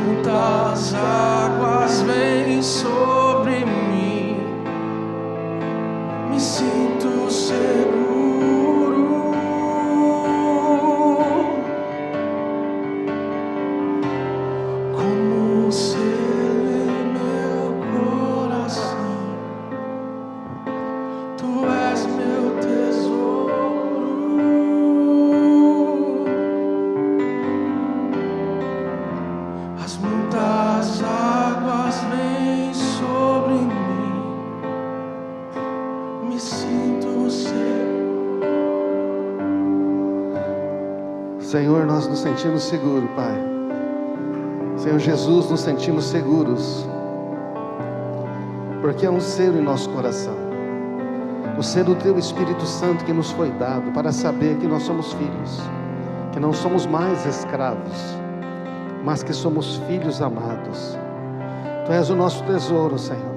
muitas águas vêm sobre mim, me sinto seguro, como um selo em meu coração. Tu és meu tesouro. As muitas águas vêm sobre mim, me sinto seguro. Senhor, nós nos sentimos seguros, Pai. Senhor Jesus, nos sentimos seguros, porque é um selo em nosso coração, o selo do Teu Espírito Santo que nos foi dado para saber que nós somos filhos, que não somos mais escravos, mas que somos filhos amados. Tu és o nosso tesouro, Senhor.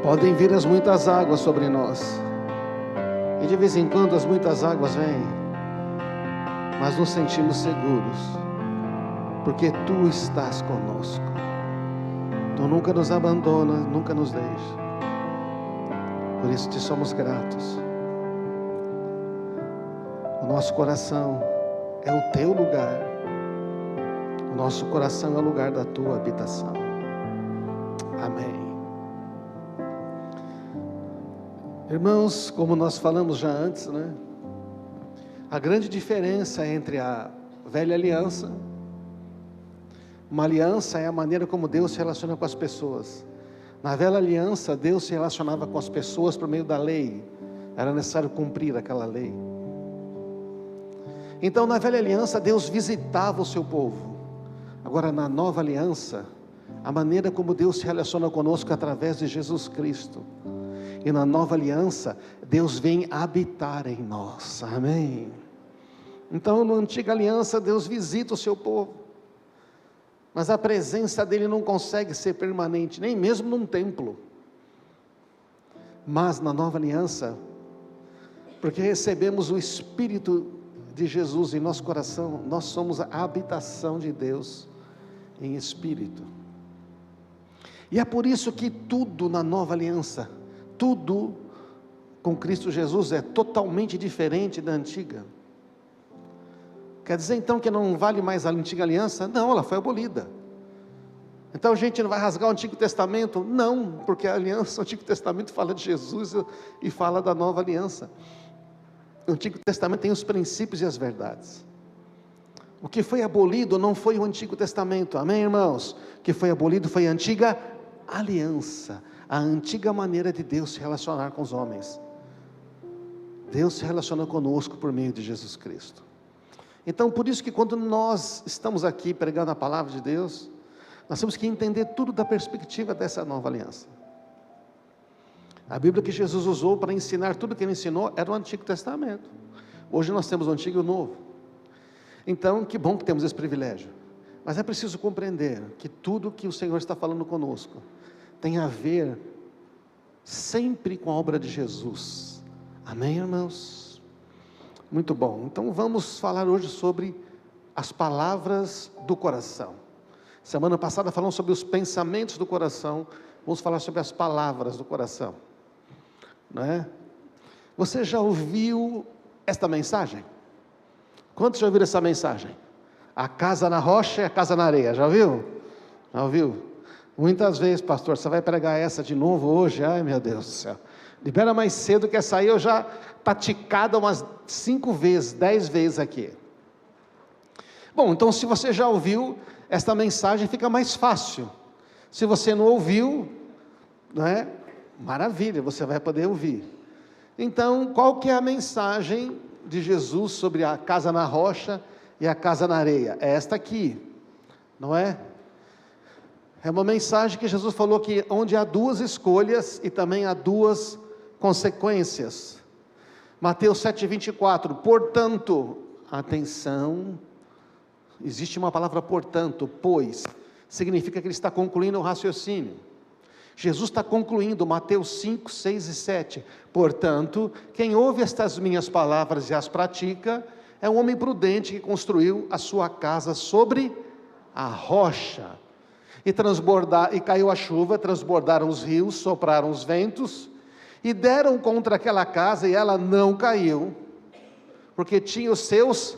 Podem vir as muitas águas sobre nós, e de vez em quando as muitas águas vêm, mas nos sentimos seguros, porque Tu estás conosco. Tu nunca nos abandonas, nunca nos deixa. Por isso te somos gratos. O nosso coração é o Teu lugar. O nosso coração é o lugar da Tua habitação. Amém. Irmãos, como nós falamos já antes, né? A grande diferença entre a velha aliança, uma aliança é a maneira como Deus se relaciona com as pessoas. Na velha aliança, Deus se relacionava com as pessoas por meio da lei. Era necessário cumprir aquela lei. Então, na velha aliança, Deus visitava o seu povo. Agora, na nova aliança, a maneira como Deus se relaciona conosco é através de Jesus Cristo. E na nova aliança, Deus vem habitar em nós. Amém. Então, na antiga aliança, Deus visita o seu povo, mas a presença dele não consegue ser permanente, nem mesmo num templo. Mas na nova aliança, porque recebemos o Espírito de Jesus em nosso coração, nós somos a habitação de Deus em Espírito. E é por isso que tudo na nova aliança, tudo com Cristo Jesus é totalmente diferente da antiga. Quer dizer então que não vale mais a antiga aliança? Não, ela foi abolida. Então a gente não vai rasgar o Antigo Testamento? Não, porque a aliança, o Antigo Testamento fala de Jesus e fala da nova aliança. O Antigo Testamento tem os princípios e as verdades. O que foi abolido não foi o Antigo Testamento, amém, irmãos? O que foi abolido foi a antiga aliança, a antiga maneira de Deus se relacionar com os homens. Deus se relaciona conosco por meio de Jesus Cristo. Então, por isso que quando nós estamos aqui pregando a palavra de Deus, nós temos que entender tudo da perspectiva dessa nova aliança. A Bíblia que Jesus usou para ensinar tudo que Ele ensinou era o Antigo Testamento. Hoje nós temos o Antigo e o Novo. Então, que bom que temos esse privilégio. Mas é preciso compreender que tudo que o Senhor está falando conosco tem a ver sempre com a obra de Jesus. Amém, irmãos? Muito bom. Então vamos falar hoje sobre as palavras do coração. Semana passada falamos sobre os pensamentos do coração. Vamos falar sobre as palavras do coração, não é? Você já ouviu esta mensagem? Quantos já ouviram essa mensagem? A casa na rocha e a casa na areia, já ouviu? Já ouviu? Muitas vezes, pastor, você vai pregar essa de novo hoje? Ai, meu Deus do céu. Libera mais cedo, que essa aí eu já praticada umas 5 vezes, 10 vezes aqui. Bom, então se você já ouviu esta mensagem, fica mais fácil. Se você não ouviu, não é? Maravilha, você vai poder ouvir. Então, qual que é a mensagem de Jesus sobre a casa na rocha e a casa na areia? É esta aqui, não é? É uma mensagem que Jesus falou que onde há 2 escolhas e também há 2 consequências. Mateus 7,24, portanto, atenção, existe uma palavra portanto, pois, significa que ele está concluindo o raciocínio. Jesus está concluindo, Mateus 5, 6 e 7, portanto, quem ouve estas minhas palavras e as pratica, é um homem prudente que construiu a sua casa sobre a rocha, e caiu a chuva, transbordaram os rios, sopraram os ventos, e deram contra aquela casa, e ela não caiu, porque tinha os seus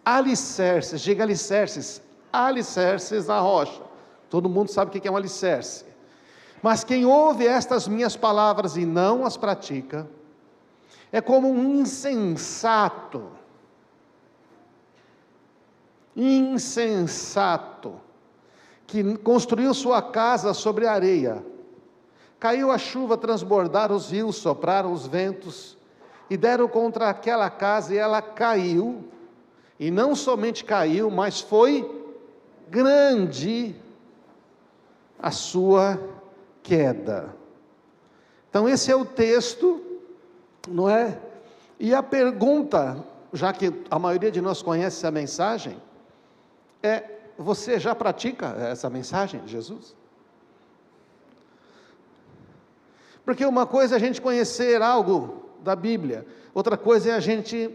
alicerces, diga alicerces, alicerces na rocha. Todo mundo sabe o que é um alicerce. Mas quem ouve estas minhas palavras e não as pratica, é como um insensato, que construiu sua casa sobre a areia. Caiu a chuva, transbordaram os rios, sopraram os ventos, e deram contra aquela casa, e ela caiu, e não somente caiu, mas foi grande a sua queda. Então esse é o texto, não é? E a pergunta, já que a maioria de nós conhece a mensagem, é: você já pratica essa mensagem de Jesus? Porque uma coisa é a gente conhecer algo da Bíblia, outra coisa é a gente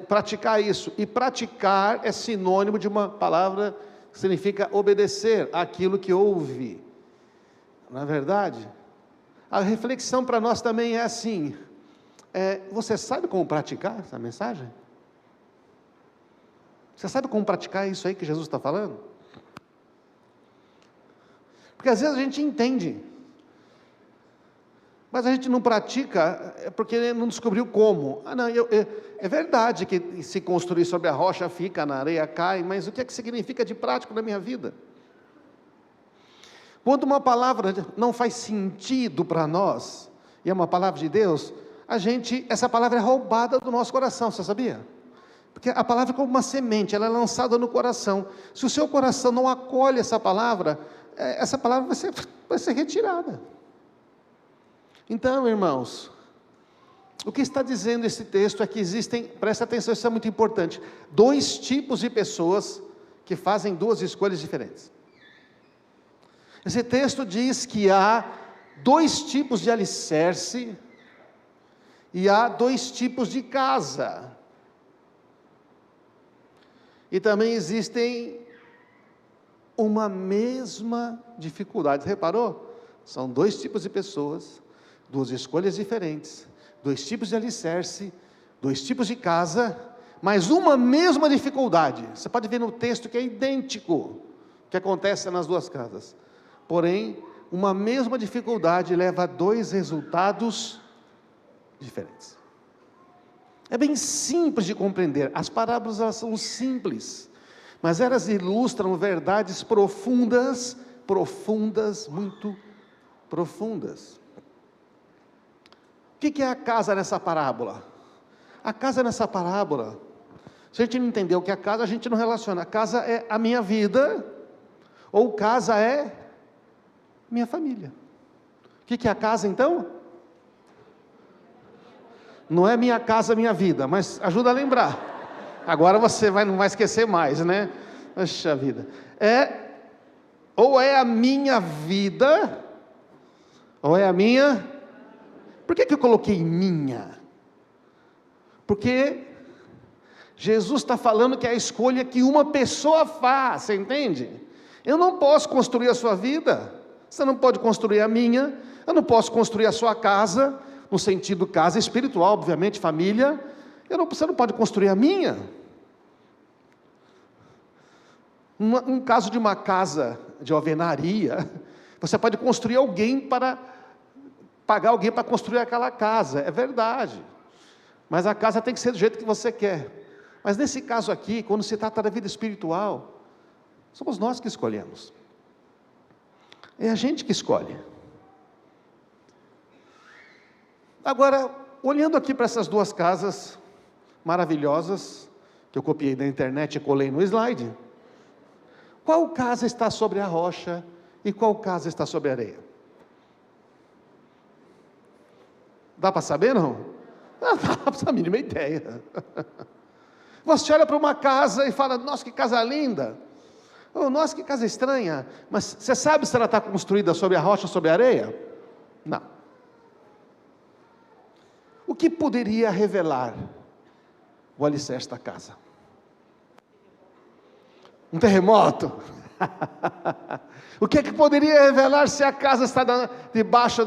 praticar isso, e praticar é sinônimo de uma palavra que significa obedecer àquilo que ouve, não é verdade? A reflexão para nós também é assim, você sabe como praticar essa mensagem? Você sabe como praticar isso aí que Jesus está falando? Porque às vezes a gente entende, mas a gente não pratica porque não descobriu como. Não, é verdade que se construir sobre a rocha fica, na areia cai, mas o que é que significa de prático na minha vida? Quando uma palavra não faz sentido para nós, e é uma palavra de Deus, essa palavra é roubada do nosso coração, você sabia? Porque a palavra é como uma semente, ela é lançada no coração. Se o seu coração não acolhe essa palavra vai ser retirada. Então, irmãos, o que está dizendo esse texto é que existem, presta atenção, isso é muito importante, 2 tipos de pessoas que fazem 2 escolhas diferentes. Esse texto diz que há 2 tipos de alicerce e há 2 tipos de casa. E também existem uma mesma dificuldade, reparou? São 2 tipos de pessoas, 2 escolhas diferentes, 2 tipos de alicerce, 2 tipos de casa, mas uma mesma dificuldade. Você pode ver no texto que é idêntico o que acontece nas 2 casas. Porém, uma mesma dificuldade leva a 2 resultados diferentes. É bem simples de compreender. As parábolas, elas são simples, mas elas ilustram verdades profundas, muito profundas. O que é a casa nessa parábola? A casa nessa parábola, se a gente não entender o que é a casa, a gente não relaciona. A casa é a minha vida, ou casa é minha família. O que é a casa então? Não é minha casa, minha vida, mas ajuda a lembrar. Agora você não vai esquecer mais, né? Poxa vida. Ou é a minha vida, ou é a minha. Por que eu coloquei minha? Porque Jesus está falando que é a escolha que uma pessoa faz, você entende? Eu não posso construir a sua vida, você não pode construir a minha, eu não posso construir a sua casa, no sentido casa espiritual, obviamente, família, você não pode construir a minha. Um caso de uma casa de alvenaria, você pode construir alguém pagar alguém para construir aquela casa, é verdade, mas a casa tem que ser do jeito que você quer. Mas nesse caso aqui, quando se trata da vida espiritual, somos nós que escolhemos, é a gente que escolhe. Agora, olhando aqui para essas 2 casas maravilhosas, que eu copiei da internet e colei no slide, qual casa está sobre a rocha e qual casa está sobre a areia? Dá para saber, não? Não dá para a mínima ideia. Você olha para uma casa e fala: nossa, que casa linda, oh, nossa, que casa estranha, mas você sabe se ela está construída sobre a rocha ou sobre a areia? Não. O que poderia revelar o alicerce da casa? Um terremoto? O que é que poderia revelar se a casa está debaixo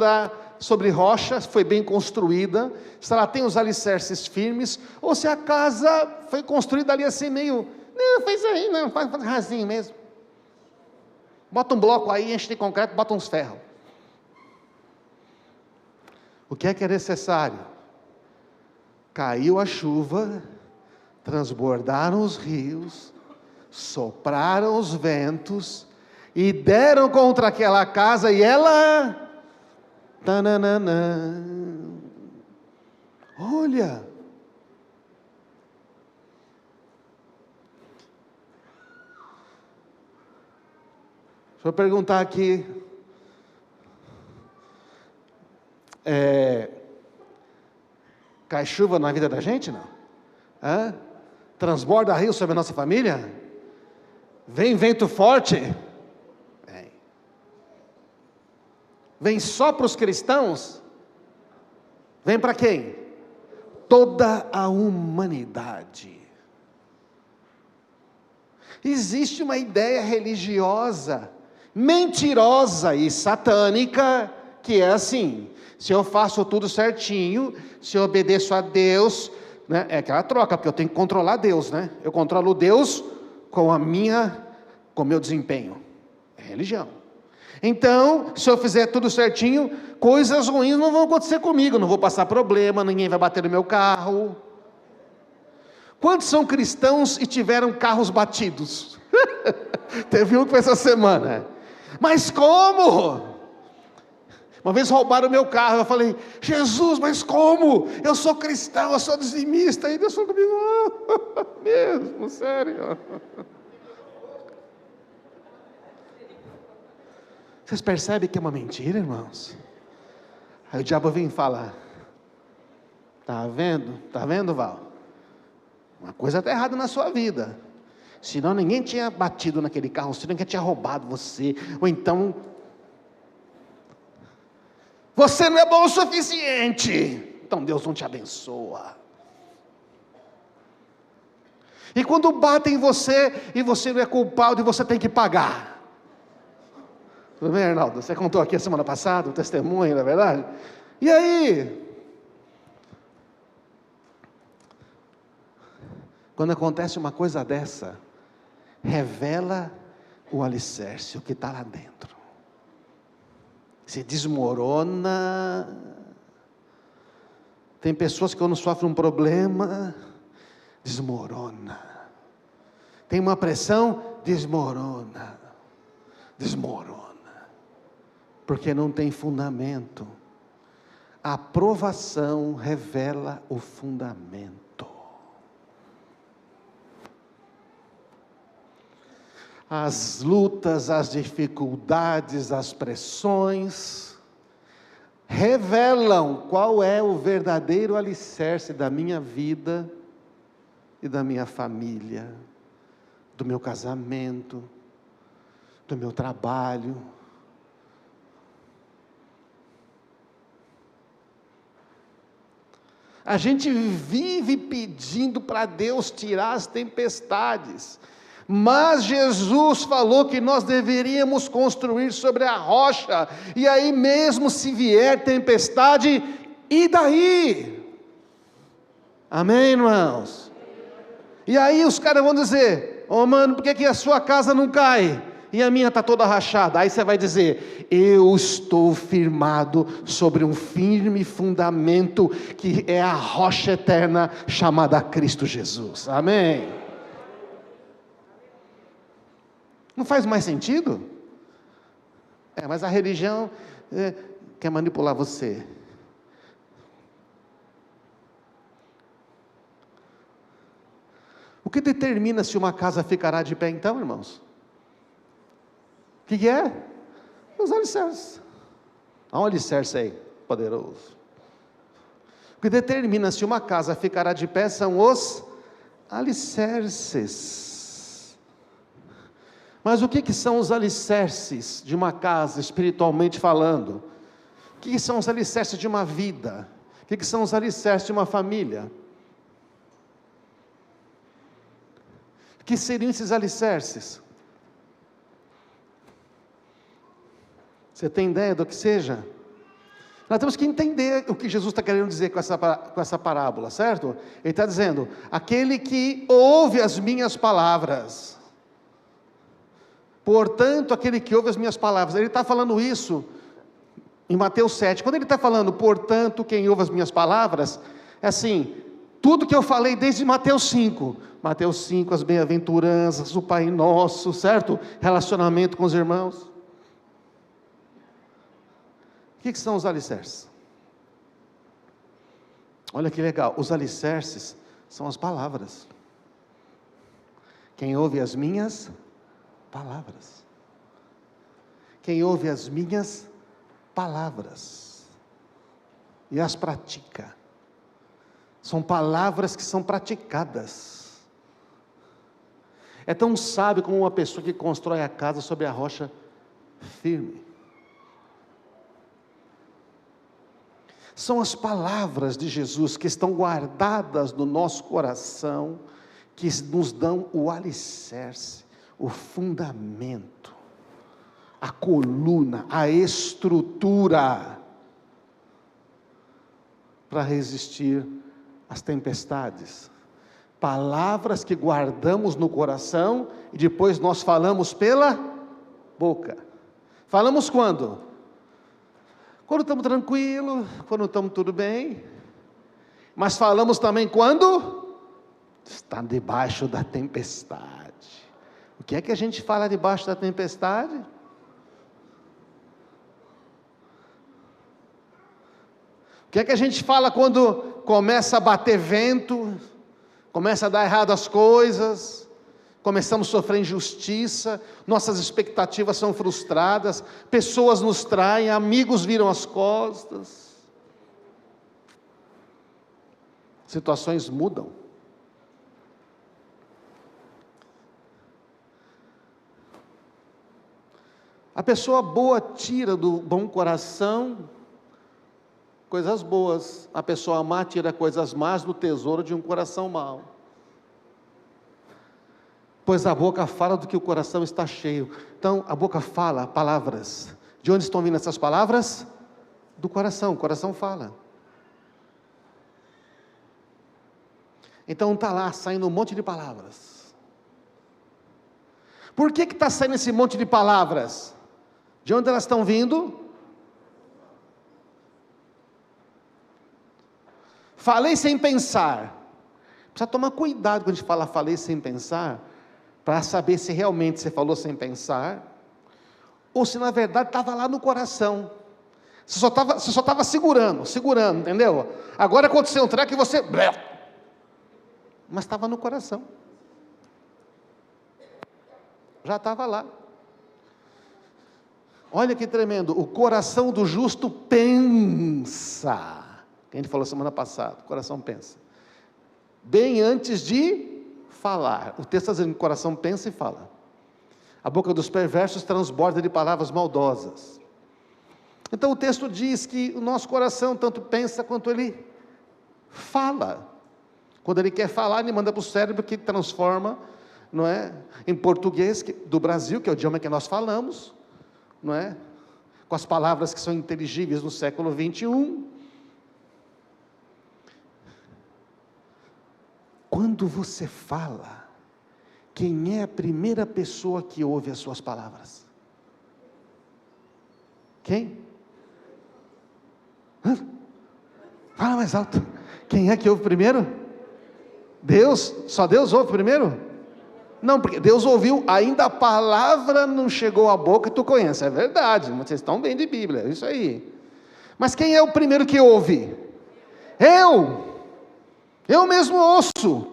sobre rocha, foi bem construída, se ela tem os alicerces firmes, ou se a casa foi construída ali assim meio, não, faz aí, não, faz rasinho mesmo. Bota um bloco aí, enche de concreto, bota uns ferros. O que é necessário? Caiu a chuva, transbordaram os rios, sopraram os ventos, e deram contra aquela casa, e ela, tananana, olha, deixa eu perguntar aqui, cai chuva na vida da gente, não? Transborda rio sobre a nossa família? Vem vento forte? Vem só para os cristãos? Vem para quem? Toda a humanidade. Existe uma ideia religiosa, mentirosa e satânica, que é assim: se eu faço tudo certinho, se eu obedeço a Deus, né, é aquela troca, porque eu tenho que controlar Deus, né? Eu controlo Deus com o meu desempenho. É religião. Então, se eu fizer tudo certinho, coisas ruins não vão acontecer comigo, não vou passar problema, ninguém vai bater no meu carro. Quantos são cristãos e tiveram carros batidos? Teve um que foi essa semana. Mas como? Uma vez roubaram o meu carro, eu falei, Jesus, mas como? Eu sou cristão, eu sou dizimista. Aí Deus falou comigo, mesmo, sério. Vocês percebem que é uma mentira, irmãos? Aí o diabo vem falar, está vendo, Val? Uma coisa está errada na sua vida, senão ninguém tinha batido naquele carro, senão ninguém tinha roubado você, ou então, você não é bom o suficiente, então Deus não te abençoa. E quando batem em você, e você não é culpado, e você tem que pagar. Tudo bem, Arnaldo? Você contou aqui a semana passada, o testemunho, não é verdade? E aí? Quando acontece uma coisa dessa, revela o alicerce, o que está lá dentro. Se desmorona. Tem pessoas que quando sofrem um problema, desmorona. Tem uma pressão, desmorona. Porque não tem fundamento. A provação revela o fundamento. As lutas, as dificuldades, as pressões revelam qual é o verdadeiro alicerce da minha vida e da minha família, do meu casamento, do meu trabalho. A gente vive pedindo para Deus tirar as tempestades, mas Jesus falou que nós deveríamos construir sobre a rocha, e aí mesmo se vier tempestade, e daí? Amém, irmãos? E aí os caras vão dizer, mano, por que a sua casa não cai? E a minha está toda rachada. Aí você vai dizer, eu estou firmado sobre um firme fundamento, que é a rocha eterna, chamada Cristo Jesus. Amém? Não faz mais sentido? Mas a religião quer manipular você. O que determina se uma casa ficará de pé então, irmãos? O que é? Os alicerces. Há um alicerce aí, poderoso. O que determina se uma casa ficará de pé são os alicerces. Mas o que são os alicerces de uma casa, espiritualmente falando? O que são os alicerces de uma vida? O que são os alicerces de uma família? Que seriam esses alicerces? Você tem ideia do que seja? Nós temos que entender o que Jesus está querendo dizer com essa parábola, certo? Ele está dizendo, aquele que ouve as minhas palavras, portanto, aquele que ouve as minhas palavras, ele está falando isso em Mateus 7, quando ele está falando, portanto, quem ouve as minhas palavras, é assim, tudo que eu falei desde Mateus 5, as bem-aventuranças, o Pai Nosso, certo? Relacionamento com os irmãos. O que são os alicerces? Olha que legal, os alicerces são as palavras. Quem ouve as minhas palavras. Quem ouve as minhas palavras e as pratica. São palavras que são praticadas. É tão sábio como uma pessoa que constrói a casa sobre a rocha firme. São as palavras de Jesus que estão guardadas no nosso coração, que nos dão o alicerce, o fundamento, a coluna, a estrutura para resistir às tempestades. Palavras que guardamos no coração e depois nós falamos pela boca. Falamos quando? Quando estamos tranquilos, quando estamos tudo bem, mas falamos também quando está debaixo da tempestade. O que é que a gente fala debaixo da tempestade? O que é que a gente fala quando começa a bater vento, começa a dar errado as coisas, começamos a sofrer injustiça, nossas expectativas são frustradas, pessoas nos traem, amigos viram as costas, situações mudam. A pessoa boa tira do bom coração coisas boas, a pessoa má tira coisas más do tesouro de um coração mau. Pois a boca fala do que o coração está cheio. Então, a boca fala palavras. De onde estão vindo essas palavras? Do coração, o coração fala. Então está lá saindo um monte de palavras. Por que está saindo esse monte de palavras? De onde elas estão vindo? Falei sem pensar. Precisa tomar cuidado quando a gente fala falei sem pensar, para saber se realmente você falou sem pensar, ou se na verdade estava lá no coração. Você só estava segurando, entendeu? Agora aconteceu um treco e você... Mas estava no coração. Já estava lá. Olha que tremendo, o coração do justo pensa. Que a gente falou semana passada, o coração pensa. Bem antes de falar. O texto está dizendo que o coração pensa e fala. A boca dos perversos transborda de palavras maldosas. Então o texto diz que o nosso coração tanto pensa quanto ele fala. Quando ele quer falar, ele manda para o cérebro que transforma, não é? Em português do Brasil, que é o idioma que nós falamos, não é? Com as palavras que são inteligíveis no século 21. Quando você fala, quem é a primeira pessoa que ouve as suas palavras? Quem? Fala mais alto. Quem é que ouve primeiro? Deus? Só Deus ouve primeiro? Não, porque Deus ouviu, ainda a palavra não chegou à boca e tu conhece. É verdade, vocês estão bem de Bíblia, é isso aí. Mas quem é o primeiro que ouve? Eu mesmo ouço.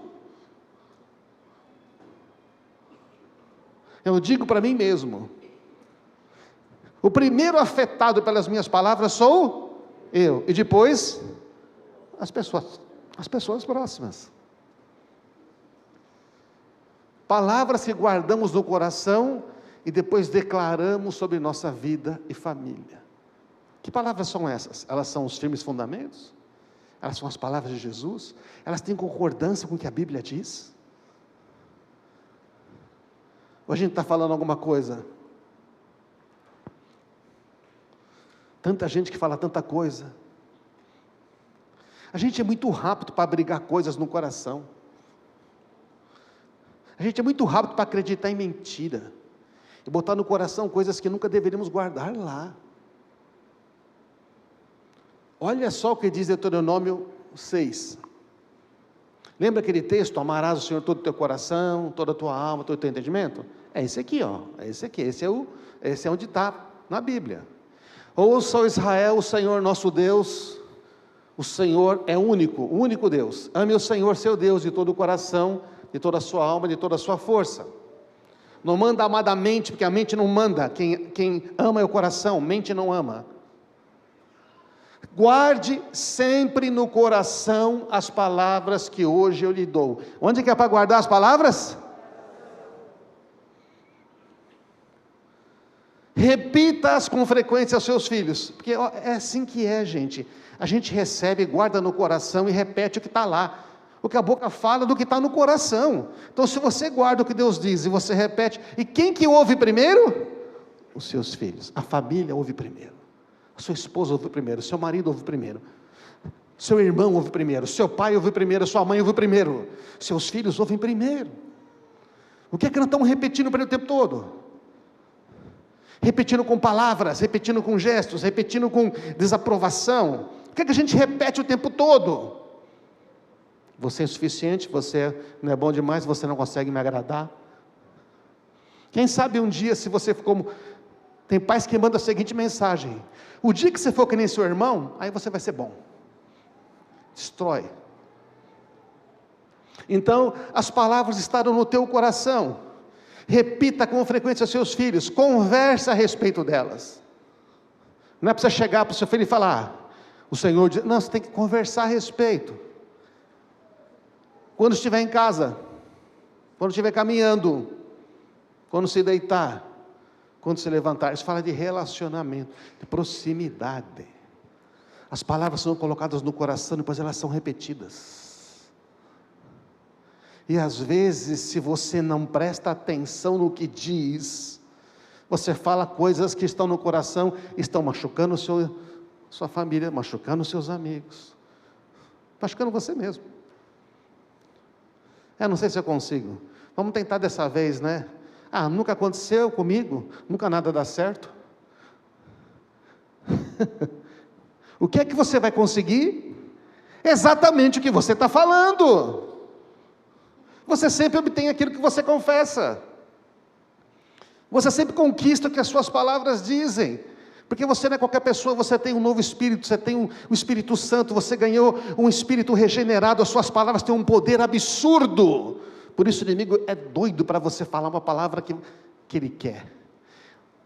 Eu digo para mim mesmo. O primeiro afetado pelas minhas palavras sou eu. E depois, as pessoas próximas. Palavras que guardamos no coração e depois declaramos sobre nossa vida e família. Que palavras são essas? Elas são os firmes fundamentos? Elas são as palavras de Jesus? Elas têm concordância com o que a Bíblia diz? Ou a gente está falando alguma coisa? Tanta gente que fala tanta coisa. A gente é muito rápido para abrigar coisas no coração. A gente é muito rápido para acreditar em mentira. E botar no coração coisas que nunca deveríamos guardar lá. Olha só o que diz Deuteronômio 6. Lembra aquele texto? Amarás o Senhor todo o teu coração, toda a tua alma, todo o teu entendimento? É esse aqui, ó. É esse aqui. Esse é onde está na Bíblia. Ouça, ó Israel, o Senhor nosso Deus. O Senhor é único, o único Deus. Ame o Senhor seu Deus de todo o coração, de toda a sua alma, de toda a sua força. Não manda amadamente, porque a mente não manda. Quem ama é o coração, mente não ama. Guarde sempre no coração as palavras que hoje eu lhe dou. Onde que é para guardar as palavras? Repita-as com frequência aos seus filhos, porque é assim que é, gente. A gente recebe, guarda no coração e repete o que está lá. O que a boca fala do que está no coração. Então, se você guarda o que Deus diz e você repete, e quem que ouve primeiro? Os seus filhos. A família ouve primeiro. A sua esposa ouve primeiro. Seu marido ouve primeiro. Seu irmão ouve primeiro. Seu pai ouve primeiro. Sua mãe ouve primeiro. Seus filhos ouvem primeiro. O que é que nós estamos repetindo para o tempo todo? Repetindo com palavras, repetindo com gestos, repetindo com desaprovação. O que é que a gente repete o tempo todo? Você é insuficiente, você não é bom demais, você não consegue me agradar. Quem sabe um dia, se você for como... Tem pais que mandam a seguinte mensagem: o dia que você for que nem seu irmão, aí você vai ser bom. Destrói. Então, as palavras estarão no teu coração. Repita com frequência aos seus filhos, conversa a respeito delas. Não é para você chegar para o seu filho e falar, o Senhor diz, não, você tem que conversar a respeito. Quando estiver em casa, quando estiver caminhando, quando se deitar, quando se levantar, isso fala de relacionamento, de proximidade. As palavras são colocadas no coração, depois elas são repetidas. E às vezes, se você não presta atenção no que diz, você fala coisas que estão no coração, estão machucando sua família, machucando seus amigos, machucando você mesmo. Não sei se eu consigo. Vamos tentar dessa vez, né? Nunca aconteceu comigo, nunca nada dá certo. O que é que você vai conseguir? Exatamente o que você está falando. Você sempre obtém aquilo que você confessa. Você sempre conquista o que as suas palavras dizem. Porque você não é qualquer pessoa, você tem um novo Espírito, você tem o Espírito Santo, você ganhou um Espírito regenerado, as suas palavras têm um poder absurdo. Por isso o inimigo é doido para você falar uma palavra que ele quer.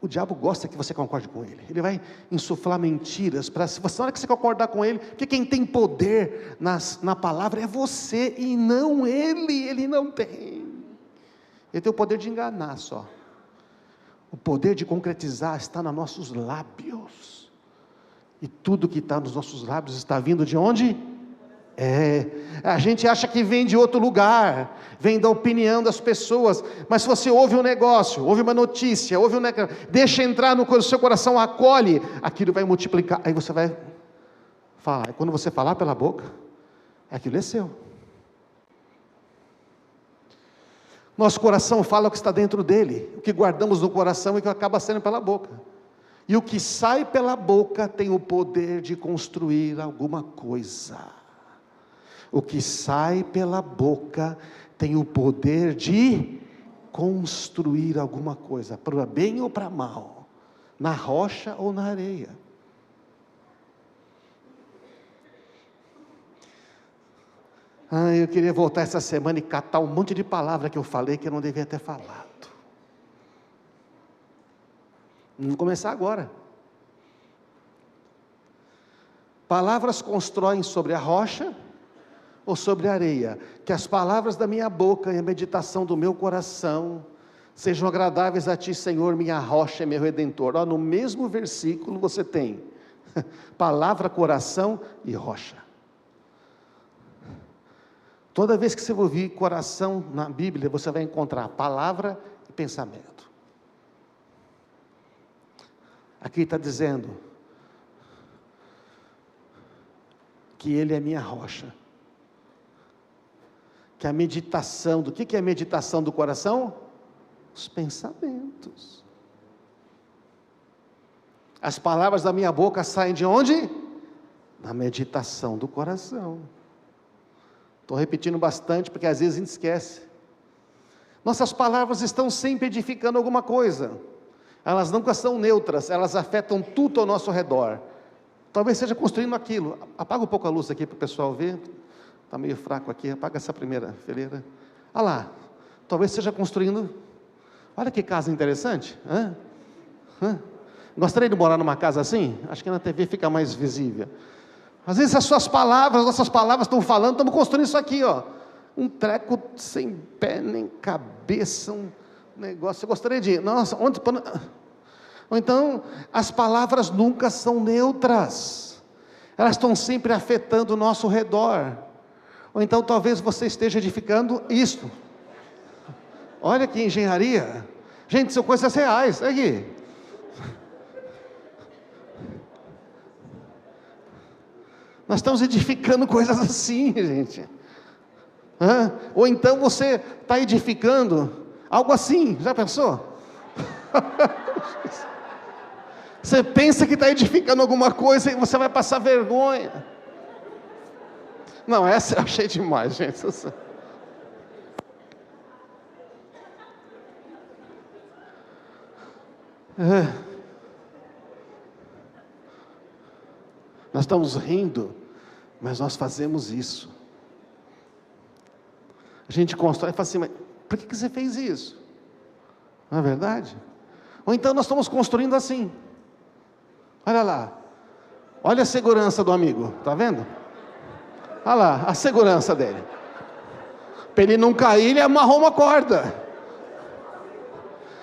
O diabo gosta que você concorde com ele. Ele vai insuflar mentiras, para se você, na hora que você concordar com ele, porque quem tem poder na palavra é você e não ele não tem. Ele tem o poder de enganar só. O poder de concretizar está nos nossos lábios. E tudo que está nos nossos lábios está vindo de onde? A gente acha que vem de outro lugar, vem da opinião das pessoas, mas se você ouve um negócio, ouve uma notícia, deixa entrar no seu coração, acolhe, aquilo vai multiplicar, aí você vai falar, e quando você falar pela boca, aquilo é seu. Nosso coração fala o que está dentro dele, o que guardamos no coração e o que acaba saindo pela boca, e o que sai pela boca tem o poder de construir alguma coisa. O que sai pela boca tem o poder de construir alguma coisa, para bem ou para mal, na rocha ou na areia. Eu queria voltar essa semana e catar um monte de palavra que eu falei que eu não devia ter falado. Vamos começar agora. Palavras constroem sobre a rocha ou sobre a areia? Que as palavras da minha boca e a meditação do meu coração sejam agradáveis a Ti, Senhor, minha rocha e meu Redentor. No mesmo versículo você tem palavra, coração e rocha. Toda vez que você ouvir coração na Bíblia, você vai encontrar palavra pensamento. Aqui está dizendo que Ele é minha rocha. Que a meditação, do que é a meditação do coração? Os pensamentos. As palavras da minha boca saem de onde? Da meditação do coração. Estou repetindo bastante, porque às vezes a gente esquece. Nossas palavras estão sempre edificando alguma coisa. Elas nunca são neutras, elas afetam tudo ao nosso redor. Talvez seja construindo aquilo. Apaga um pouco a luz aqui para o pessoal ver. Está meio fraco aqui, apaga essa primeira fileira. Olha lá, talvez seja construindo. Olha que casa interessante. Gostaria de morar numa casa assim? Acho que na TV fica mais visível. Às vezes as suas palavras, nossas palavras estão falando, estamos construindo isso aqui, ó. Um treco sem pé nem cabeça, um negócio. Eu gostaria de, nossa, onde? Ou então, as palavras nunca são neutras. Elas estão sempre afetando o nosso redor. Ou então, talvez você esteja edificando isto. Olha que engenharia. Gente, são coisas reais. Aqui. Nós estamos edificando coisas assim, gente. Ou então você está edificando algo assim. Já pensou? Você pensa que está edificando alguma coisa e você vai passar vergonha. Não, essa eu achei demais, gente. Nós estamos rindo, mas nós fazemos isso. A gente constrói e fala assim, mas por que você fez isso? Não é verdade? Ou então nós estamos construindo assim. Olha lá. Olha a segurança do amigo, está vendo? Olha lá, a segurança dele. Para ele não cair, ele amarrou uma corda.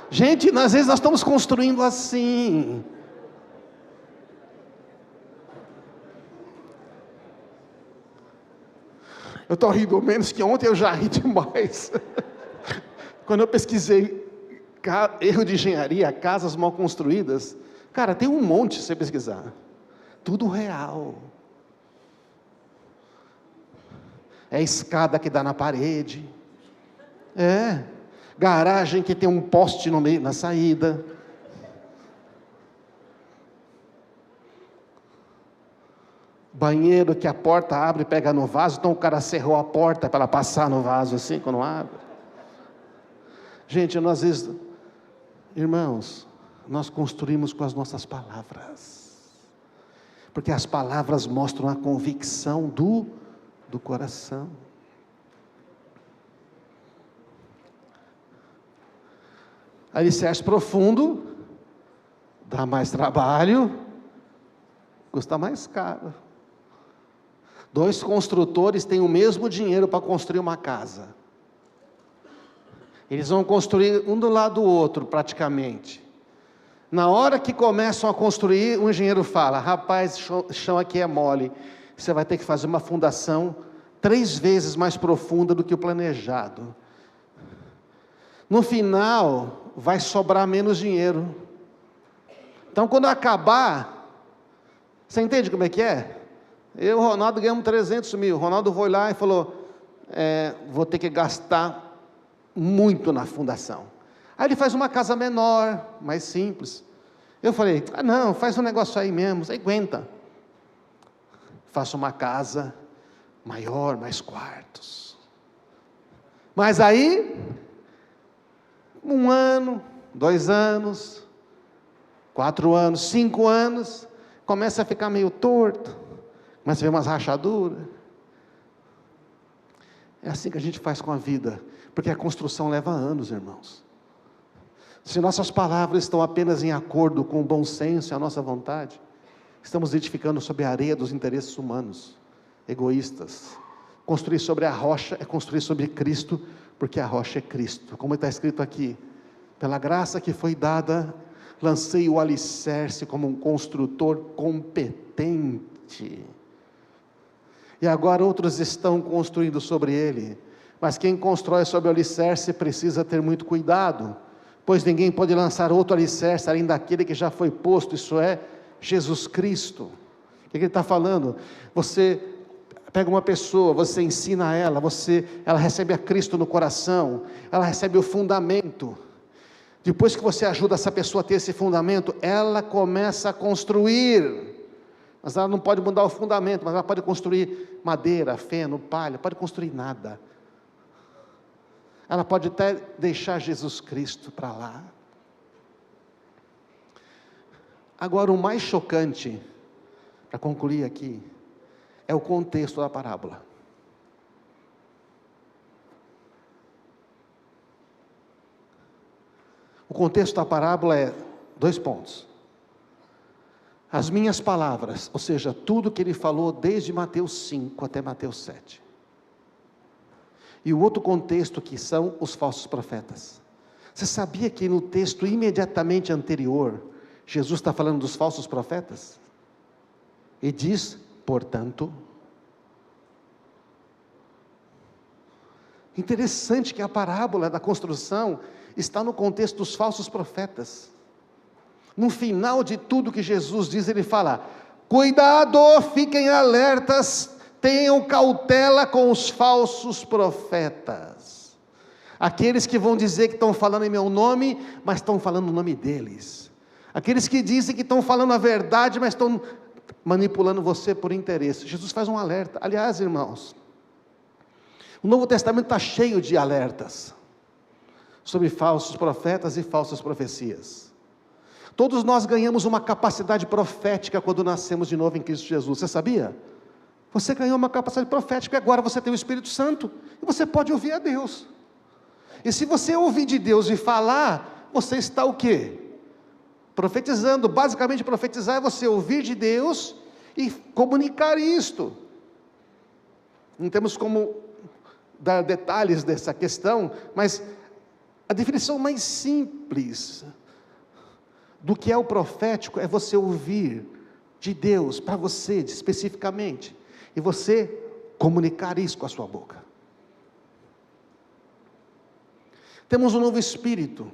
Gente, às vezes nós estamos construindo assim. Eu estou rindo menos que ontem, eu já ri demais. Quando eu pesquisei erro de engenharia, casas mal construídas, cara, tem um monte se você pesquisar. Tudo real. É escada que dá na parede. Garagem que tem um poste no meio, na saída. Banheiro que a porta abre e pega no vaso, então o cara cerrou a porta para ela passar no vaso assim, quando abre. Gente, nós às vezes, irmãos, nós construímos com as nossas palavras. Porque as palavras mostram a convicção do coração. Alicerce profundo, dá mais trabalho, custa mais caro. 2 construtores têm o mesmo dinheiro para construir uma casa. Eles vão construir um do lado do outro, praticamente. Na hora que começam a construir, o engenheiro fala, rapaz, o chão aqui é mole, você vai ter que fazer uma fundação 3 vezes mais profunda do que o planejado. No final, vai sobrar menos dinheiro. Então, quando acabar, você entende como é que é? Eu e o Ronaldo ganhamos 300 mil. O Ronaldo foi lá e falou, vou ter que gastar muito na fundação. Aí ele faz uma casa menor, mais simples. Eu falei, não, faz um negócio aí mesmo, você aguenta. Faço uma casa maior, mais quartos. Mas aí, 1 ano, 2 anos, 4 anos, 5 anos, começa a ficar meio torto, começa a ver umas rachaduras. É assim que a gente faz com a vida, porque a construção leva anos, irmãos. Se nossas palavras estão apenas em acordo com o bom senso e a nossa vontade, estamos edificando sobre a areia dos interesses humanos, egoístas. Construir sobre a rocha é construir sobre Cristo, porque a rocha é Cristo. Como está escrito aqui, pela graça que foi dada, lancei o alicerce como um construtor competente. E agora outros estão construindo sobre ele. Mas quem constrói sobre o alicerce precisa ter muito cuidado, pois ninguém pode lançar outro alicerce além daquele que já foi posto, isso é, Jesus Cristo. O que ele está falando? Você pega uma pessoa, você ensina ela recebe a Cristo no coração, ela recebe o fundamento. Depois que você ajuda essa pessoa a ter esse fundamento, ela começa a construir. Mas ela não pode mudar o fundamento, mas ela pode construir madeira, feno, palha, pode construir nada. Ela pode até deixar Jesus Cristo para lá. Agora, o mais chocante, para concluir aqui, é o contexto da parábola. O contexto da parábola é 2 pontos. As minhas palavras, ou seja, tudo que ele falou desde Mateus 5 até Mateus 7. E o outro contexto que são os falsos profetas. Você sabia que no texto imediatamente anterior, Jesus está falando dos falsos profetas? E diz, portanto. Interessante que a parábola da construção está no contexto dos falsos profetas. No final de tudo que Jesus diz, ele fala: cuidado, fiquem alertas, tenham cautela com os falsos profetas. Aqueles que vão dizer que estão falando em meu nome, mas estão falando o nome deles. Aqueles que dizem que estão falando a verdade, mas estão manipulando você por interesse. Jesus faz um alerta. Aliás, irmãos, o Novo Testamento está cheio de alertas sobre falsos profetas e falsas profecias. Todos nós ganhamos uma capacidade profética quando nascemos de novo em Cristo Jesus. Você sabia? Você ganhou uma capacidade profética, e agora você tem o Espírito Santo, e você pode ouvir a Deus. E se você ouvir de Deus e falar, você está o quê? Profetizando. Basicamente, profetizar é você ouvir de Deus e comunicar isto. Não temos como dar detalhes dessa questão, mas a definição mais simples do que é o profético é você ouvir de Deus para você especificamente, e você comunicar isso com a sua boca. Temos um novo Espírito,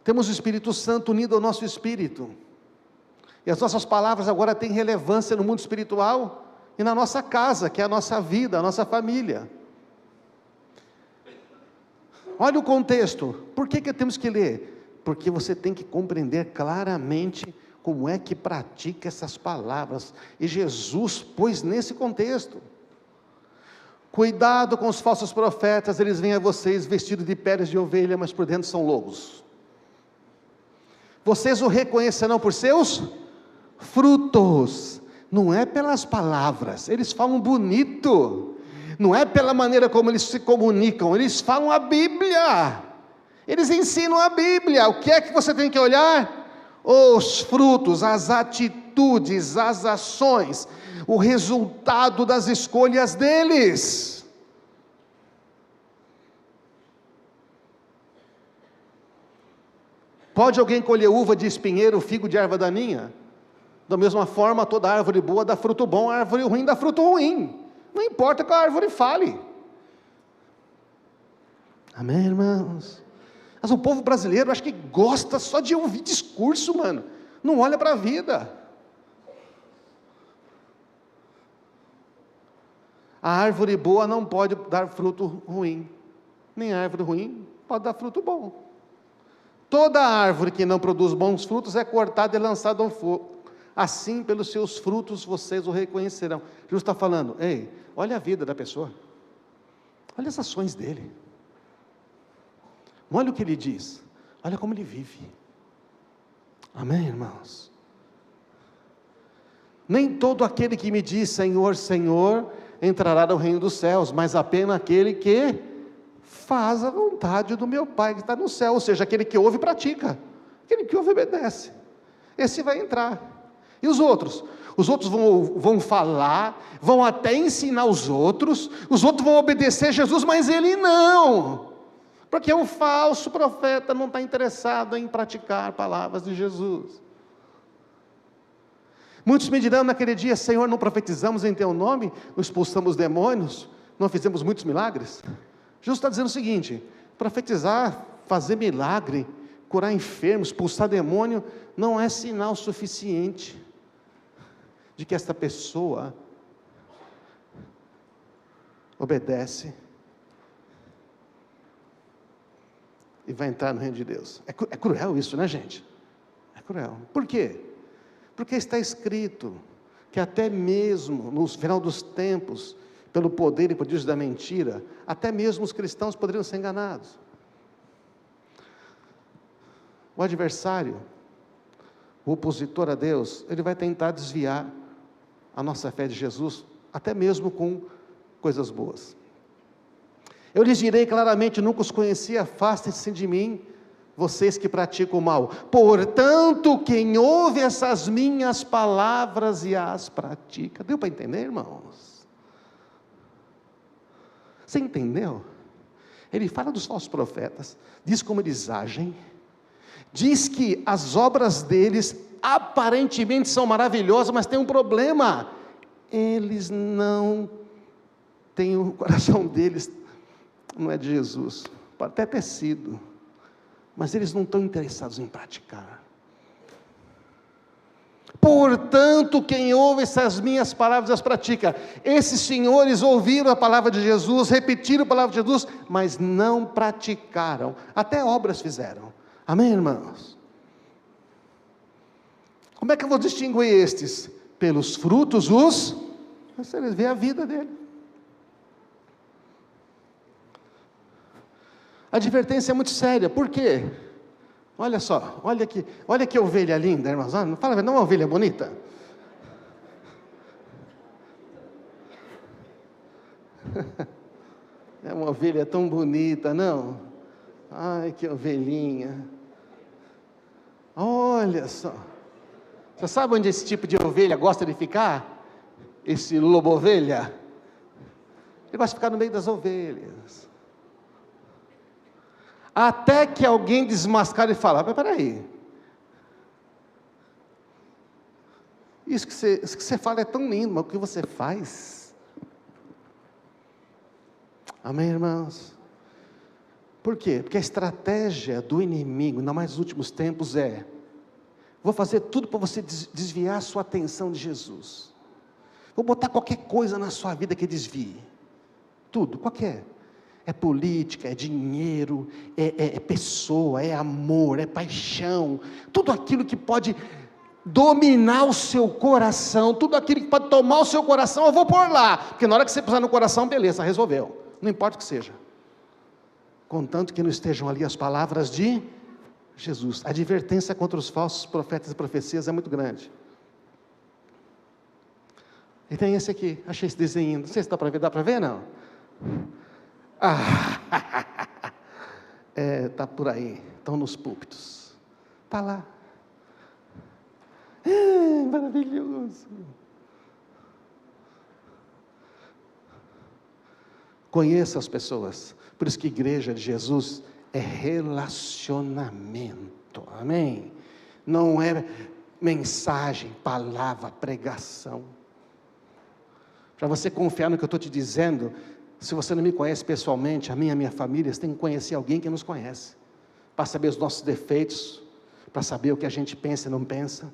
temos o Espírito Santo unido ao nosso Espírito, e as nossas palavras agora têm relevância no mundo espiritual e na nossa casa, que é a nossa vida, a nossa família. Olha o contexto. Por que temos que ler? Porque você tem que compreender claramente como é que pratica essas palavras, e Jesus pôs nesse contexto. Cuidado com os falsos profetas, eles vêm a vocês vestidos de peles de ovelha, mas por dentro são lobos. Vocês o reconhecerão por seus frutos, não é pelas palavras, eles falam bonito, não é pela maneira como eles se comunicam, eles falam a Bíblia, eles ensinam a Bíblia. O que é que você tem que olhar? Os frutos, as atitudes, as ações, o resultado das escolhas deles. Pode alguém colher uva de espinheiro, figo de erva daninha? Da mesma forma, toda árvore boa dá fruto bom, a árvore ruim dá fruto ruim. Não importa que a árvore fale. Amém, irmãos? Mas o povo brasileiro, acho que gosta só de ouvir discurso, mano. Não olha para a vida. A árvore boa não pode dar fruto ruim, nem a árvore ruim pode dar fruto bom. Toda árvore que não produz bons frutos é cortada e lançada ao fogo. Assim, pelos seus frutos, vocês o reconhecerão. Jesus está falando: ei, olha a vida da pessoa, olha as ações dele, olha o que ele diz, olha como ele vive. Amém, irmãos? Nem todo aquele que me diz Senhor, Senhor, entrará no reino dos céus, mas apenas aquele que faz a vontade do meu Pai que está no céu, ou seja, aquele que ouve e pratica, aquele que ouve e obedece, esse vai entrar. E os outros? Os outros vão falar, vão até ensinar os outros vão obedecer a Jesus, mas ele não, porque o falso profeta não está interessado em praticar palavras de Jesus. Muitos me dirão naquele dia: Senhor, não profetizamos em teu nome, não expulsamos demônios, não fizemos muitos milagres? Jesus está dizendo o seguinte: profetizar fazer milagre, curar enfermos, expulsar demônio, não é sinal suficiente de que esta pessoa obedece e vai entrar no reino de Deus. É cruel isso, né, gente? É cruel. Por quê? Porque está escrito que até mesmo no final dos tempos, pelo poder e prodígio da mentira, até mesmo os cristãos poderiam ser enganados. O adversário, o opositor a Deus, ele vai tentar desviar a nossa fé de Jesus, até mesmo com coisas boas. Eu lhes direi claramente: nunca os conheci, afastem-se de mim, vocês que praticam o mal. Portanto, quem ouve essas minhas palavras e as pratica. Deu para entender, irmãos? Você entendeu? Ele fala dos falsos profetas, diz como eles agem, diz que as obras deles aparentemente são maravilhosas, mas tem um problema: eles não têm, o coração deles não é de Jesus. Pode até ter sido, mas eles não estão interessados em praticar. Portanto, quem ouve essas minhas palavras e as pratica. Esses senhores ouviram a palavra de Jesus, repetiram a palavra de Jesus, mas não praticaram, até obras fizeram. Amém, irmãos? Como é que eu vou distinguir estes? Pelos frutos vocês veem a vida dele. A advertência é muito séria. Por quê? Olha só, olha que ovelha linda, irmãos. Não fala, não é uma ovelha bonita? É uma ovelha tão bonita, não? Ai, que ovelhinha. Olha só. Você sabe onde esse tipo de ovelha gosta de ficar? Esse lobo-ovelha? Ele gosta de ficar no meio das ovelhas. Até que alguém desmascara e fala: mas peraí, isso que você fala é tão lindo, mas o que você faz? Amém, irmãos? Por quê? Porque a estratégia do inimigo, ainda mais nos últimos tempos, vou fazer tudo para você desviar a sua atenção de Jesus. Vou botar qualquer coisa na sua vida que desvie. Tudo, qualquer. É política, é dinheiro, é pessoa, é amor, é paixão, tudo aquilo que pode dominar o seu coração, tudo aquilo que pode tomar o seu coração, eu vou pôr lá, porque na hora que você pisar no coração, beleza, resolveu, não importa o que seja, contanto que não estejam ali as palavras de Jesus. A advertência contra os falsos profetas e profecias é muito grande. E tem esse aqui, achei esse desenho, não sei se dá para ver não? Está por aí, estão nos púlpitos, está lá, maravilhoso. Conheça as pessoas, por isso que igreja de Jesus é relacionamento, amém? Não é mensagem, palavra, pregação. Para você confiar no que eu estou te dizendo, se você não me conhece pessoalmente, a minha família, você tem que conhecer alguém que nos conhece, para saber os nossos defeitos, para saber o que a gente pensa e não pensa,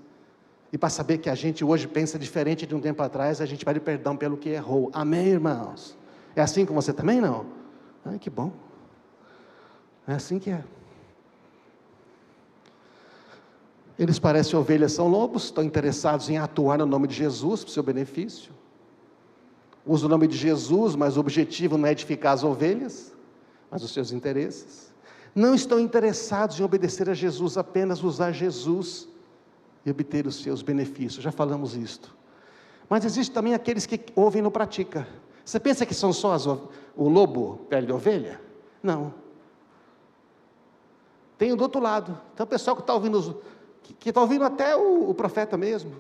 e para saber que a gente hoje pensa diferente de um tempo atrás, a gente pede perdão pelo que errou. Amém, irmãos? É assim com você também, não? Ai, que bom. É assim que é. Eles parecem ovelhas, são lobos, estão interessados em atuar no nome de Jesus, para o seu benefício. Usa o nome de Jesus, mas o objetivo não é edificar as ovelhas, mas os seus interesses. Não estão interessados em obedecer a Jesus, apenas usar Jesus e obter os seus benefícios. Já falamos isto. Mas existe também aqueles que ouvem e não praticam. Você pensa que são só o lobo, pele de ovelha? Não. Tem o do outro lado. Tem o pessoal que está ouvindo, que está ouvindo até o profeta mesmo.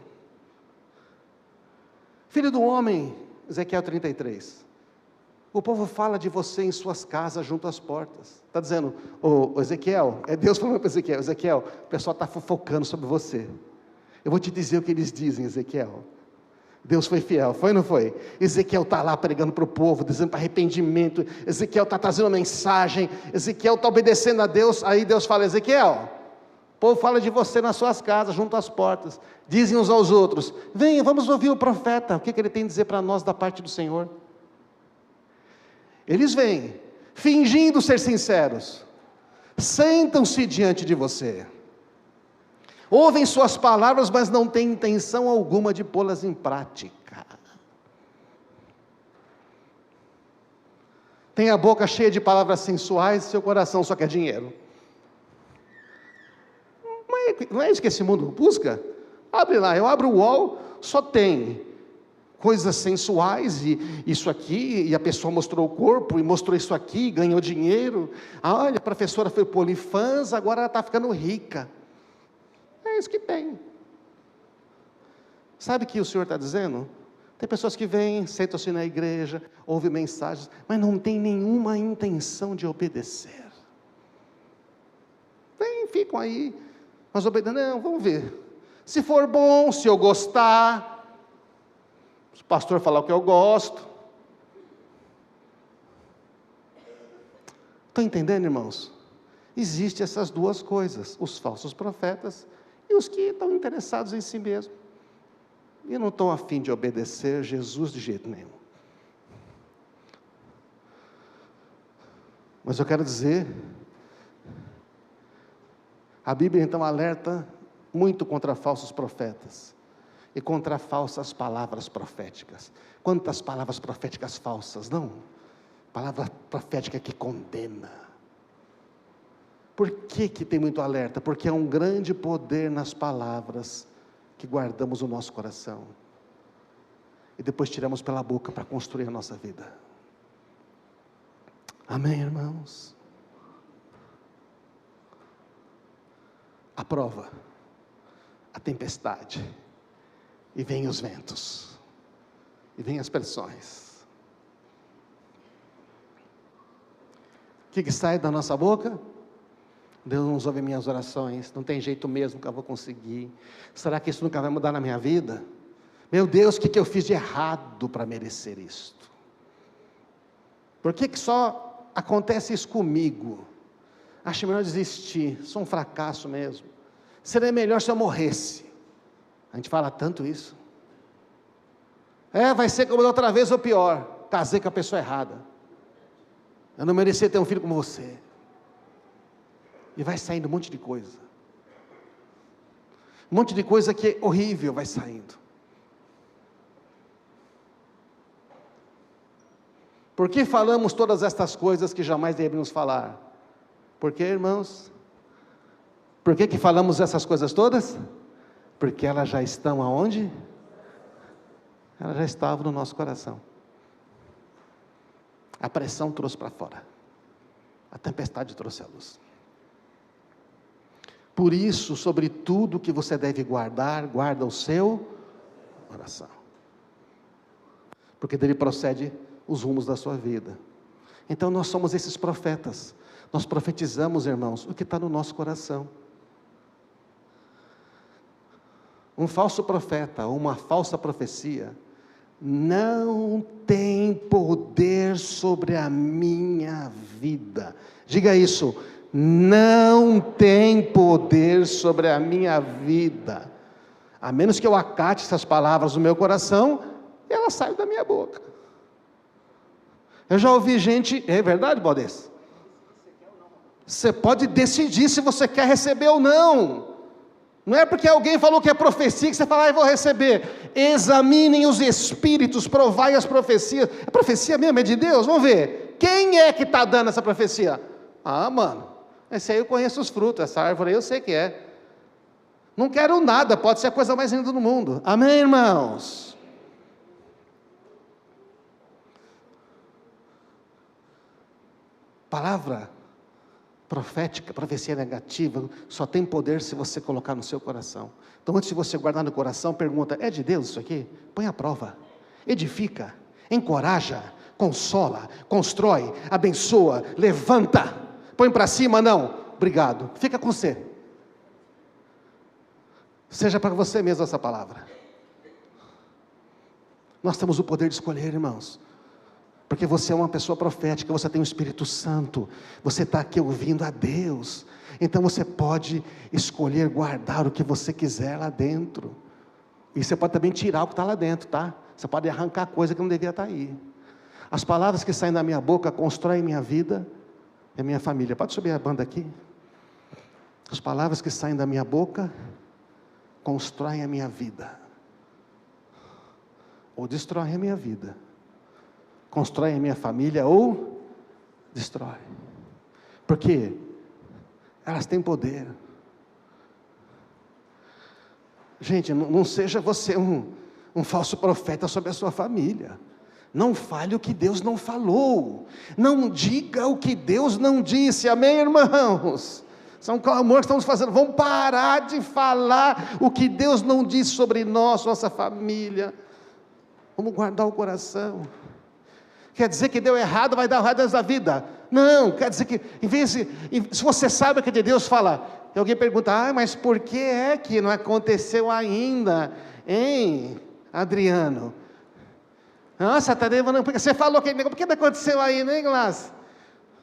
Filho do homem, Ezequiel 33, o povo fala de você em suas casas, junto às portas. Está dizendo, Ezequiel, é Deus falando para Ezequiel: Ezequiel, o pessoal está fofocando sobre você. Eu vou te dizer o que eles dizem, Ezequiel. Deus foi fiel, foi ou não foi? Ezequiel está lá pregando para o povo, dizendo para arrependimento. Ezequiel está trazendo uma mensagem. Ezequiel está obedecendo a Deus. Aí Deus fala: Ezequiel, o povo fala de você nas suas casas, junto às portas. Dizem uns aos outros: venha, vamos ouvir o profeta. O que ele tem a dizer para nós da parte do Senhor? Eles vêm, fingindo ser sinceros. Sentam-se diante de você. Ouvem suas palavras, mas não têm intenção alguma de pô-las em prática. Tem a boca cheia de palavras sensuais, seu coração só quer dinheiro. Não é isso que esse mundo busca? Abre lá, eu abro o UOL, só tem coisas sensuais, e isso aqui, e a pessoa mostrou o corpo, e mostrou isso aqui, ganhou dinheiro. Olha, a professora foi para o OnlyFans, agora ela está ficando rica. É isso que tem. Sabe o que o Senhor está dizendo? Tem pessoas que vêm, sentam-se na igreja, ouvem mensagens, mas não tem nenhuma intenção de obedecer. Vem, ficam aí, mas obedecendo, não, vamos ver. Se for bom, se eu gostar, se o pastor falar o que eu gosto. Estão entendendo, irmãos? Existem essas duas coisas, os falsos profetas e os que estão interessados em si mesmo. E não estão a fim de obedecer Jesus de jeito nenhum. Mas eu quero dizer, a Bíblia então alerta muito contra falsos profetas e contra falsas palavras proféticas. Quantas palavras proféticas falsas, não? Palavra profética que condena. Por que tem muito alerta? Porque há um grande poder nas palavras que guardamos no nosso coração e depois tiramos pela boca para construir a nossa vida. Amém, irmãos? A prova, a tempestade, e vem os ventos, e vem as pressões. O que sai da nossa boca? Deus não ouve minhas orações, não tem jeito mesmo que eu vou conseguir. Será que isso nunca vai mudar na minha vida? Meu Deus, o que eu fiz de errado para merecer isto? Por que só acontece isso comigo? Acho melhor desistir, sou um fracasso mesmo. Seria melhor se eu morresse. A gente fala tanto isso. Vai ser como da outra vez ou pior, casei com a pessoa errada. Eu não merecia ter um filho como você. E vai saindo um monte de coisa. Um monte de coisa que é horrível vai saindo. Por que falamos todas estas coisas que jamais deveríamos falar? Por que, irmãos? Por que falamos essas coisas todas? Porque elas já estão aonde? Elas já estavam no nosso coração. A pressão trouxe para fora. A tempestade trouxe a luz. Por isso, sobre tudo que você deve guardar, guarda o seu coração. Porque dele procede os rumos da sua vida. Então nós somos esses profetas. Nós profetizamos, irmãos, o que está no nosso coração. Um falso profeta, uma falsa profecia, não tem poder sobre a minha vida. Diga isso. Não tem poder sobre a minha vida, a menos que eu acate essas palavras no meu coração, e elas saem da minha boca. Eu já ouvi gente, é verdade, Baldez? Você pode decidir se você quer receber ou não. Não é porque alguém falou que é profecia que você fala, eu vou receber. Examinem os espíritos, provai as profecias. A profecia mesmo é de Deus? Vamos ver. Quem é que está dando essa profecia? Mano, esse aí eu conheço os frutos, essa árvore aí eu sei que é. Não quero nada, pode ser a coisa mais linda do mundo. Amém, irmãos? Palavra profética, profecia negativa, só tem poder se você colocar no seu coração. Então, antes de você guardar no coração, pergunta, é de Deus isso aqui? Põe à prova, edifica, encoraja, consola, constrói, abençoa, levanta. Põe para cima, não, obrigado, fica com você. Seja para você mesmo essa palavra. Nós temos o poder de escolher, irmãos. Porque você é uma pessoa profética, você tem o Espírito Santo, você está aqui ouvindo a Deus, então você pode escolher guardar o que você quiser lá dentro, e você pode também tirar o que está lá dentro, tá? Você pode arrancar coisa que não devia estar aí. As palavras que saem da minha boca constroem minha vida e a minha família. Pode subir a banda aqui? As palavras que saem da minha boca constroem a minha vida, ou destroem a minha vida. Constrói a minha família ou destrói. Porque elas têm poder. Gente, não seja você um falso profeta sobre a sua família. Não fale o que Deus não falou. Não diga o que Deus não disse. Amém, irmãos? São clamor que estamos fazendo. Vamos parar de falar o que Deus não disse sobre nós, nossa família. Vamos guardar o coração. Quer dizer que deu errado, vai dar errado nessa vida? Não, quer dizer que, se você sabe que de Deus fala, e alguém pergunta, mas por que é que não aconteceu ainda, hein, Adriano? Nossa, Tadeu, porque você falou que por que não aconteceu ainda, hein, Glass?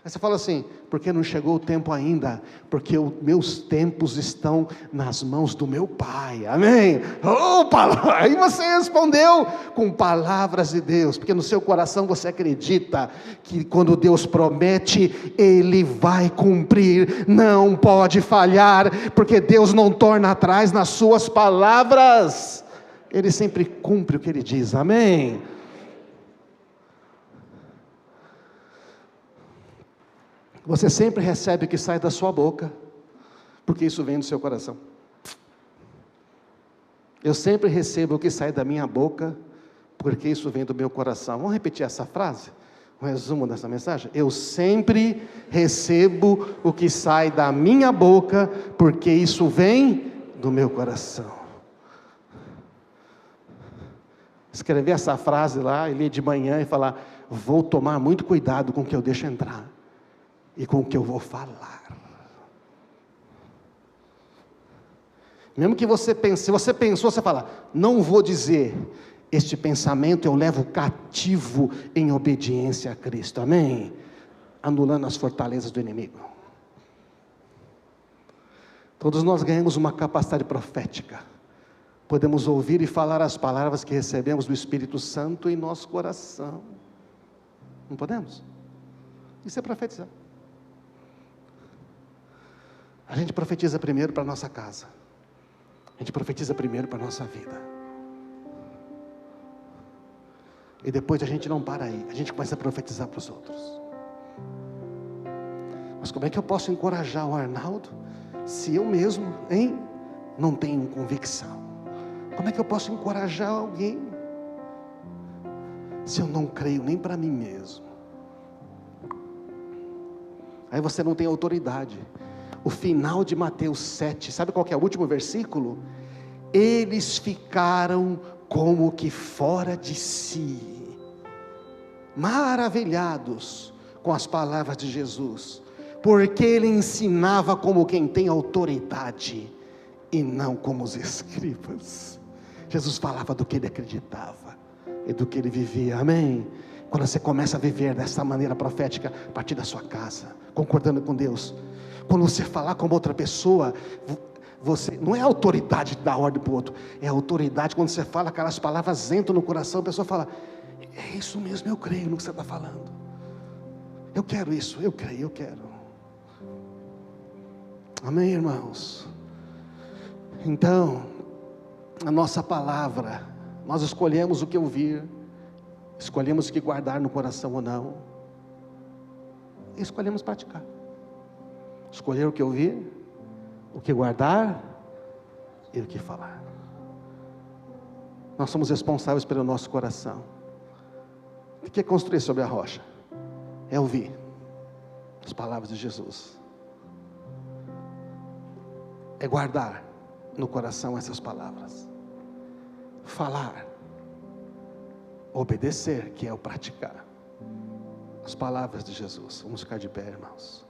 Aí você fala assim, porque não chegou o tempo ainda, porque os meus tempos estão nas mãos do meu Pai, amém? Opa, aí você respondeu com palavras de Deus, porque no seu coração você acredita, que quando Deus promete, Ele vai cumprir, não pode falhar, porque Deus não torna atrás nas suas palavras, Ele sempre cumpre o que Ele diz, amém? Você sempre recebe o que sai da sua boca, porque isso vem do seu coração. Eu sempre recebo o que sai da minha boca, porque isso vem do meu coração. Vamos repetir essa frase? Um resumo dessa mensagem? Eu sempre recebo o que sai da minha boca, porque isso vem do meu coração. Escrever essa frase lá, e ler de manhã e falar, vou tomar muito cuidado com o que eu deixo entrar. E com o que eu vou falar. Mesmo que você pense, se você pensou, você fala, não vou dizer, este pensamento eu levo cativo em obediência a Cristo, amém? Anulando as fortalezas do inimigo. Todos nós ganhamos uma capacidade profética, podemos ouvir e falar as palavras que recebemos do Espírito Santo em nosso coração, não podemos? Isso é profetizar. A gente profetiza primeiro para a nossa casa. A gente profetiza primeiro para a nossa vida. E depois a gente não para aí. A gente começa a profetizar para os outros. Mas como é que eu posso encorajar o Arnaldo, se eu mesmo, não tenho convicção? Como é que eu posso encorajar alguém, se eu não creio nem para mim mesmo? Aí você não tem autoridade. O final de Mateus 7, sabe qual que é o último versículo? Eles ficaram como que fora de si, maravilhados com as palavras de Jesus, porque ele ensinava como quem tem autoridade, e não como os escribas. Jesus falava do que ele acreditava, e do que ele vivia, amém? Quando você começa a viver dessa maneira profética, a partir da sua casa, concordando com Deus, quando você falar com outra pessoa, você, não é autoridade de dar ordem para o outro, é autoridade quando você fala, aquelas palavras entram no coração, a pessoa fala, é isso mesmo, eu creio no que você está falando, eu quero isso, eu creio, eu quero, amém, irmãos? Então, a nossa palavra, nós escolhemos o que ouvir, escolhemos o que guardar no coração ou não, e escolhemos praticar. Escolher o que ouvir, o que guardar e o que falar. Nós somos responsáveis pelo nosso coração. O que é construir sobre a rocha? É ouvir as palavras de Jesus. É guardar no coração essas palavras. Falar. Obedecer, que é o praticar as palavras de Jesus. Vamos ficar de pé, irmãos.